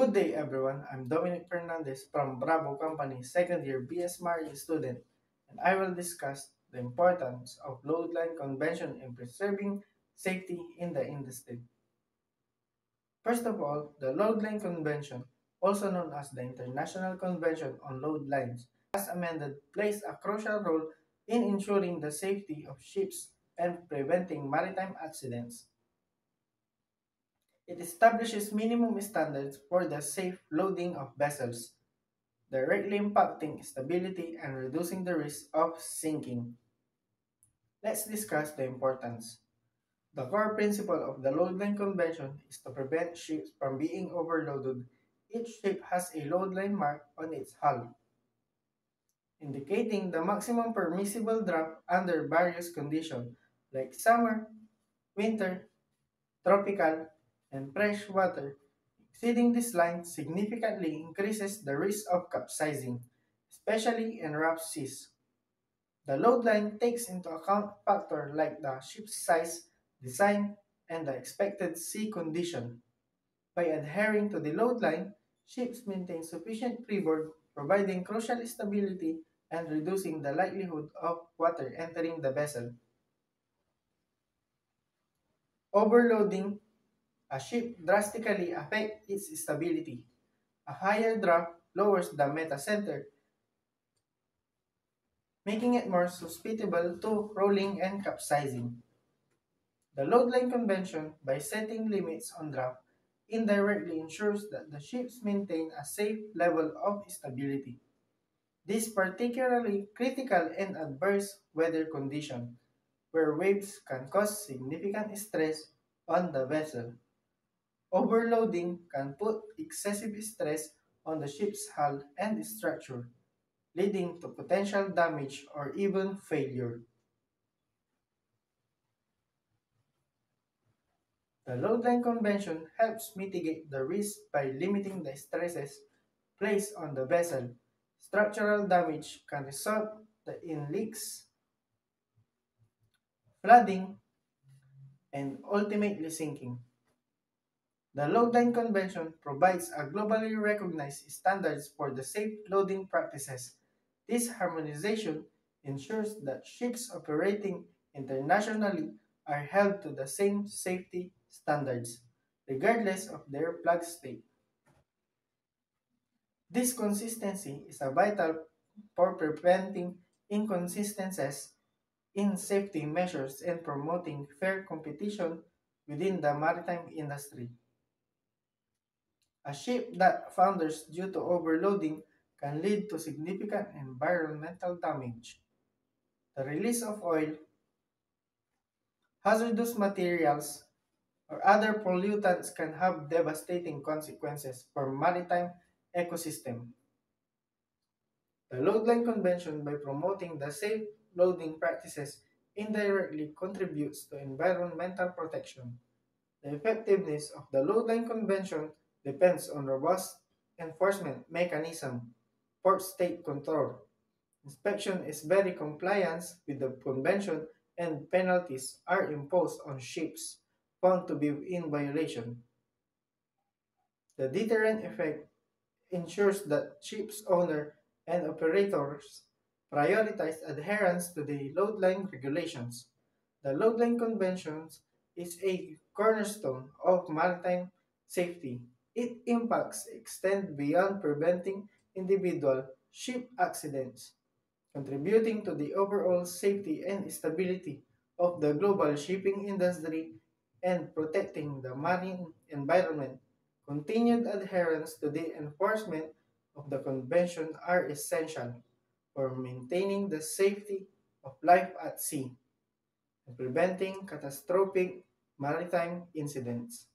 Good day everyone, I'm Dominic Fernandez from Bravo Company second year BS Marine student, and I will discuss the importance of load line convention in preserving safety in the industry. First of all, the Load Line Convention, also known as the International Convention on Load Lines, as amended, plays a crucial role in ensuring the safety of ships and preventing maritime accidents. It establishes minimum standards for the safe loading of vessels, directly impacting stability and reducing the risk of sinking. Let's discuss the importance. The core principle of the load line convention is to prevent ships from being overloaded. Each ship has a load line mark on its hull, indicating the maximum permissible draft under various conditions like summer, winter, tropical, and fresh water. Exceeding this line significantly increases the risk of capsizing, especially in rough seas. The load line takes into account factors like the ship's size, design, and the expected sea condition. By adhering to the load line, ships maintain sufficient freeboard, providing crucial stability and reducing the likelihood of water entering the vessel. Overloading a ship drastically affects its stability. A higher draft lowers the metacenter, making it more susceptible to rolling and capsizing. The load line convention, by setting limits on draft, indirectly ensures that the ships maintain a safe level of stability. This is particularly critical in adverse weather conditions, where waves can cause significant stress on the vessel. Overloading can put excessive stress on the ship's hull and structure, leading to potential damage or even failure. The load line convention helps mitigate the risk by limiting the stresses placed on the vessel. Structural damage can result in leaks, flooding, and ultimately sinking. The Load Line Convention provides a globally recognized standards for the safe loading practices. This harmonization ensures that ships operating internationally are held to the same safety standards, regardless of their flag state. This consistency is a vital for preventing inconsistencies in safety measures and promoting fair competition within the maritime industry. A ship that founders due to overloading can lead to significant environmental damage. The release of oil, hazardous materials, or other pollutants can have devastating consequences for maritime ecosystem. The Load Line Convention, by promoting the safe loading practices, indirectly contributes to environmental protection. The effectiveness of the Load Line Convention depends on robust enforcement mechanism, port state control. Inspection is very compliance with the convention and penalties are imposed on ships found to be in violation. The deterrent effect ensures that ship's owner and operators prioritize adherence to the load line regulations. The Load Line Convention is a cornerstone of maritime safety. Its impacts extend beyond preventing individual ship accidents, contributing to the overall safety and stability of the global shipping industry and protecting the marine environment. Continued adherence to the enforcement of the convention are essential for maintaining the safety of life at sea and preventing catastrophic maritime incidents.